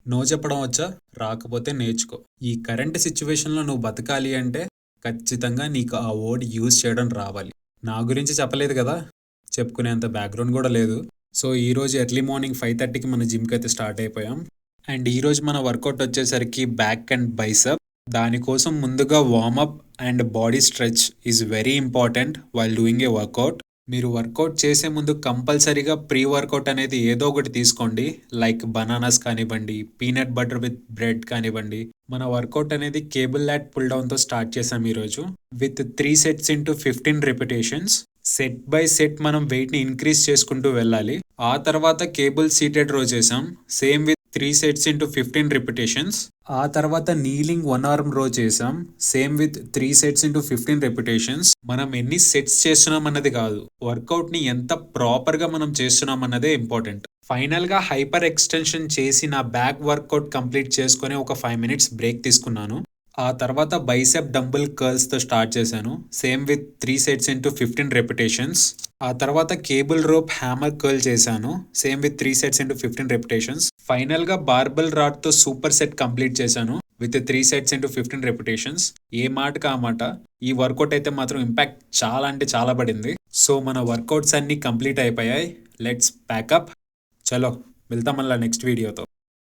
No చెప్పడం వచ్చా? రాకపోతే నేర్చుకో. ఈ కరెంట్ సిట్యుయేషన్‌లో నువ్వు బతకాలి అంటే ఖచ్చితంగా నీకు ఆ వర్డ్ యూజ్ చేయడం రావాలి. నా గురించి చెప్పలేదు కదా! చెప్పుకునేంత బ్యాక్‌గ్రౌండ్ గూడా లేదు. సో, ఈరోజు ఎర్లీ మార్నింగ్ 5:30కి మన జిమ్‌కైతే స్టార్ట్ అయిపోయాం. అండ్ ఈరోజు మన వర్కౌట్ వచ్చేసరికి బ్యాక్ అండ్ బైసెప్. దానికోసం ముందుగా warmup and body stretch is very important while doing a workout. మీరు వర్కౌట్ చేసే ముందు కంపల్సరీగా ప్రీ వర్కౌట్ అనేది ఏదో ఒకటి తీసుకోండి. లైక్ బనానాస్ కానివ్వండి, పీనట్ బటర్ విత్ బ్రెడ్ కానివ్వండి. మన వర్కౌట్ అనేది కేబుల్ లాట్ పుల్ డౌన్‌తో స్టార్ట్ చేసాం ఈరోజు. With 3 sets into 15 repetitions. Set by set మనం వెయిట్‌ని ఇంక్రీజ్ చేసుకుంటూ వెళ్ళాలి. ఆ తర్వాత కేబుల్ సీటెడ్ రో చేసాం. Same with 3 sets into 15 repetitions. ఆ తర్వాత నీలింగ్ 1 ఆర్మ్ రో చేసాం. Same with 3 sets into 15 repetitions. మనం ఎన్ని సెట్స్ చేస్తున్నాం అన్నది కాదు, వర్కౌట్‌ని ఎంత ప్రాపర్‌గా మనం చేస్తున్నాం అన్నదే ఇంపార్టెంట్. ఫైనల్‌గా హైపర్ ఎక్స్టెన్షన్ చేసి నా బ్యాక్ వర్కౌట్ కంప్లీట్ చేసుకొని ఒక 5 మినిట్స్ బ్రేక్ తీసుకున్నాను. ఆ తర్వాత బైసెప్ డంబుల్ కర్ల్స్‌తో స్టార్ట్ చేశాను. Same with 3 sets into 15 repetitions. ఆ తర్వాత కేబుల్ రోప్ హ్యామర్ కర్ల్ చేశాను. Same with 3 sets into 15 repetitions. ఫైనల్‌గా బార్బెల్ రాడ్‌తో సూపర్ సెట్ కంప్లీట్ చేశాను విత్ 3 సెట్స్ ఇంటూ 15 రిపిటేషన్స్. ఏ మాటకి ఆ మాట. ఈ వర్కౌట్ అయితే మాత్రం ఇంపాక్ట్ చాలా అంటే చాలా పడింది. సో మన వర్కౌట్స్ అన్నీ కంప్లీట్ అయిపోయాయి. Let's pack up. చలో వెళ్తాం మళ్ళీ నెక్స్ట్ వీడియోతో.